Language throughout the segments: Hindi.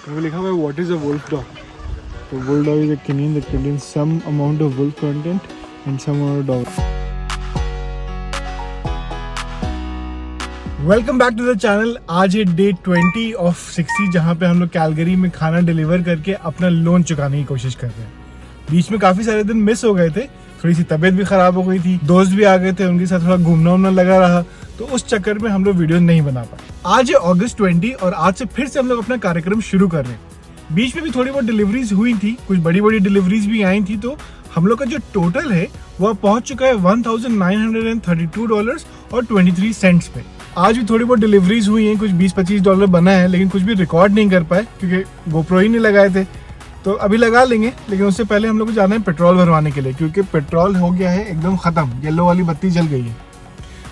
वो लिखा हुआ है what is a wolf dog. तो wolf dog is a canine that contains some amount of wolf content and some amount of dog. Welcome back to the channel. आज है डे 20 ऑफ 60 जहाँ पे हम लोग कैलगरी में खाना डिलीवर करके अपना लोन चुकाने की कोशिश कर रहे हैं। बीच में काफी सारे दिन मिस हो गए थे, थोड़ी सी तबीयत भी खराब हो गई थी, दोस्त भी आ गए थे, उनके साथ थोड़ा घूमना लगा रहा, तो उस चक्कर में हम लोग वीडियो नहीं बना पाए। आज है अगस्त 20 और आज से फिर से हम लोग अपना कार्यक्रम शुरू कर रहे हैं। बीच में भी थोड़ी बहुत डिलीवरीज हुई थी, कुछ बड़ी बड़ी डिलीवरीज भी आई थी, तो हम लोग का जो टोटल है वह पहुंच चुका है $1932 और 23 सेंट्स पे। आज भी थोड़ी बहुत डिलीवरीज हुई हैं, कुछ $20-25 बना है, लेकिन कुछ भी रिकॉर्ड नहीं कर पाए क्योंकि गोप्रो ही नहीं लगाए थे। तो अभी लगा लेंगे, लेकिन उससे पहले हम लोग को जाना है पेट्रोल भरवाने के लिए, क्योंकि पेट्रोल हो गया है एकदम ख़त्म, येलो वाली बत्ती जल गई है।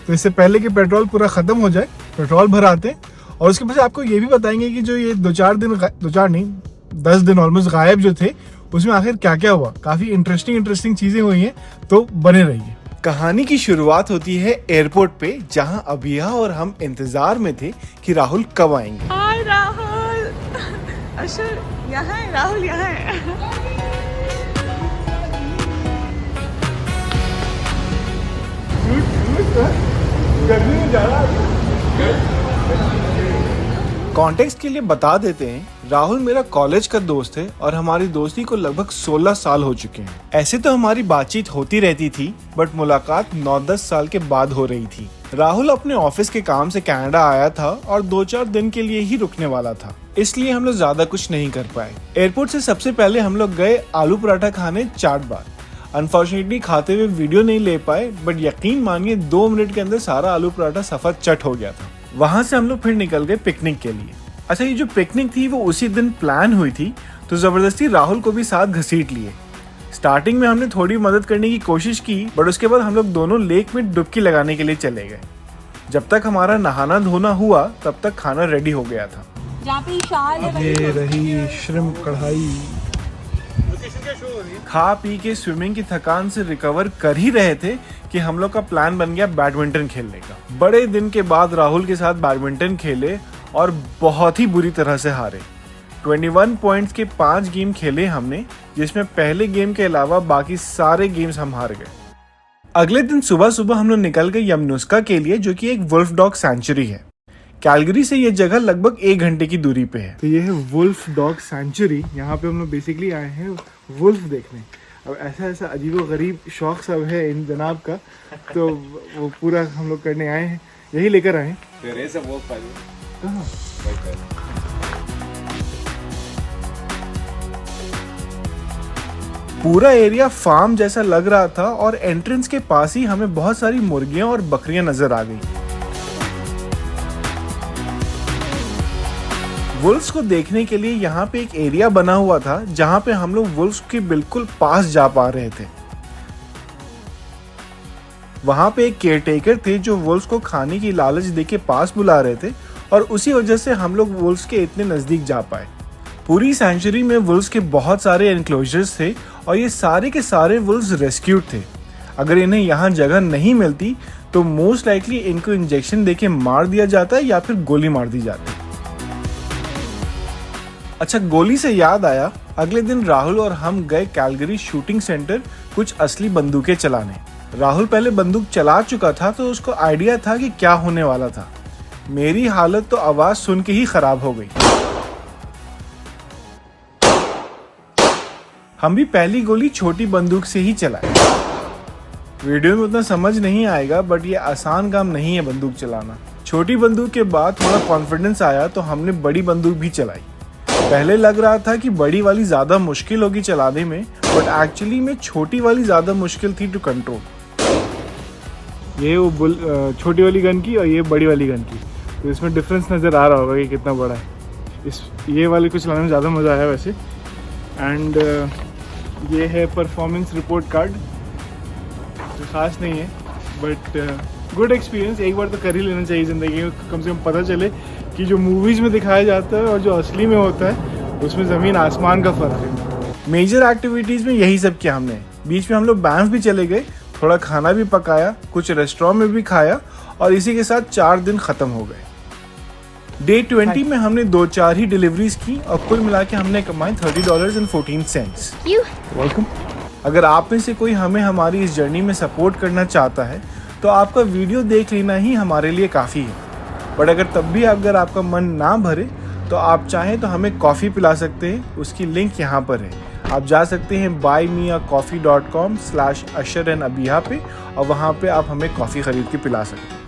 तो इससे पहले कि पेट्रोल पूरा ख़त्म हो जाए, पेट्रोल भराते हैं और उसके बाद आपको ये भी बताएंगे कि जो ये 10 दिन ऑलमोस्ट गायब जो थे, उसमें आखिर क्या क्या हुआ। काफ़ी इंटरेस्टिंग चीज़ें हुई हैं, तो बने रहिए। कहानी की शुरुआत होती है एयरपोर्ट पे, जहां अभिया और हम इंतजार में थे कि राहुल कब आएंगे। हाय राहुल। अशर यहाँ है, राहुल यहाँ है। कॉन्टेक्स्ट के लिए बता देते हैं, राहुल मेरा कॉलेज का दोस्त है और हमारी दोस्ती को लगभग 16 साल हो चुके हैं। ऐसे तो हमारी बातचीत होती रहती थी, बट मुलाकात 9-10 साल के बाद हो रही थी। राहुल अपने ऑफिस के काम से कनाडा आया था और 2-4 दिन के लिए ही रुकने वाला था, इसलिए हम लोग ज्यादा कुछ नहीं कर पाए। एयरपोर्ट से सबसे पहले हम लोग गए आलू पराठा खाने चाट बार। अनफॉर्चुनेटली खाते हुए वीडियो नहीं ले पाए, बट यकीन मानिए 2 मिनट के अंदर सारा आलू पराठा सफा चट हो गया था। वहां से हम लोग फिर निकल गए पिकनिक के लिए। अच्छा, ये जो पिकनिक थी वो उसी दिन प्लान हुई थी, तो जबरदस्ती राहुल को भी साथ घसीट लिए। स्टार्टिंग में हमने थोड़ी मदद करने की कोशिश की, बट उसके बाद हम लोग दोनों लेक में डुबकी लगाने के लिए चले गए। जब तक हमारा नहाना धोना हुआ, तब तक खाना रेडी हो गया था। जहाँ पे शाल है, ये रही श्रिम्प कढ़ाई। खा पी के स्विमिंग की थकान से रिकवर कर ही रहे थे कि हम लोग का प्लान बन गया बैडमिंटन खेलने का। बड़े दिन के बाद राहुल के साथ बैडमिंटन खेले और बहुत ही बुरी तरह से हारे। 21 पॉइंट्स के 5 गेम खेले हमने, जिसमें पहले गेम के अलावा बाकी सारे गेम्स हम हार गए। अगले दिन सुबह हम लोग निकल गए यमुनुस्का के लिए, जो कि एक वुल्फ डॉग सेंचुरी है। कैलगरी से ये जगह लगभग 1 घंटे की दूरी पे है। तो ये है वुल्फ डॉग सेंचुरी। यहाँ पे हम लोग बेसिकली आए हैं वुल्फ देखने। अब ऐसा अजीबो गरीब शौक सब है इन जनाब का, तो वो पूरा हम लोग करने आए हैं, यही लेकर आए हैं। कहाँ? पूरा एरिया फार्म जैसा लग रहा था और एंट्रेंस के पास ही हमें बहुत सारी मुर्गियां और बकरियां नजर आ गई। वुल्फ्स को देखने के लिए यहाँ पे एक एरिया बना हुआ था, जहाँ पे हम लोग वुल्फ्स के बिल्कुल पास जा पा रहे थे। वहाँ पे एक केयरटेकर थे जो वुल्फ्स को खाने की लालच देके पास बुला रहे थे, और उसी वजह से हम लोग वुल्फ्स के इतने नजदीक जा पाए। पूरी सेंचुरी में वुल्फ्स के बहुत सारे एनक्लोजर्स थे और ये सारे के सारे वुल्फ्स रेस्क्यूड थे। अगर इन्हें यहाँ जगह नहीं मिलती तो मोस्ट लाइकली इनको इंजेक्शन देके मार दिया जाता है या फिर गोली मार दी जाती। अच्छा, गोली से याद आया, अगले दिन राहुल और हम गए कैलगरी शूटिंग सेंटर कुछ असली बंदूकें चलाने। राहुल पहले बंदूक चला चुका था, तो उसको आइडिया था कि क्या होने वाला था। मेरी हालत तो आवाज सुन के ही खराब हो गई। हम भी पहली गोली छोटी बंदूक से ही चलाए। वीडियो में उतना समझ नहीं आएगा, बट ये आसान काम नहीं है बंदूक चलाना। छोटी बंदूक के बाद थोड़ा कॉन्फिडेंस आया तो हमने बड़ी बंदूक भी चलाई। पहले लग रहा था कि बड़ी वाली ज्यादा मुश्किल होगी चलाने में, बट एक्चुअली में छोटी वाली ज्यादा मुश्किल थी टू कंट्रोल। ये वो छोटी वाली गन की और ये बड़ी वाली गन की, तो इसमें डिफरेंस नज़र आ रहा होगा कि कितना बड़ा है। ये वाले को चलाने में ज़्यादा मज़ा आया वैसे। एंड ये है परफॉर्मेंस रिपोर्ट कार्ड, तो ख़ास नहीं है, बट गुड एक्सपीरियंस। एक बार तो कर ही लेना चाहिए ज़िंदगी में, कम से कम पता चले कि जो मूवीज़ में दिखाया जाता है और जो असली में होता है उसमें ज़मीन आसमान का फ़र्क है। मेजर एक्टिविटीज़ में यही सब किया हमने। बीच में हम लोग बैंफ भी चले गए, थोड़ा खाना भी पकाया, कुछ रेस्टोरेंट में भी खाया, और इसी के साथ 4 दिन ख़त्म हो गए। डे 20 में हमने 2-4 ही डिलीवरीज की और कुल मिला के हमने कमाए $30.14। वेलकम। अगर आप में से कोई हमें हमारी इस जर्नी में सपोर्ट करना चाहता है तो आपका वीडियो देख लेना ही हमारे लिए काफ़ी है। बट अगर तब भी अगर आपका मन ना भरे तो आप चाहें तो हमें कॉफ़ी पिला सकते हैं, उसकी लिंक यहाँ पर है। आप जा सकते हैं buymeacoffee.com/asharandabiha पे और वहाँ पे आप हमें कॉफ़ी ख़रीद के पिला सकते हैं।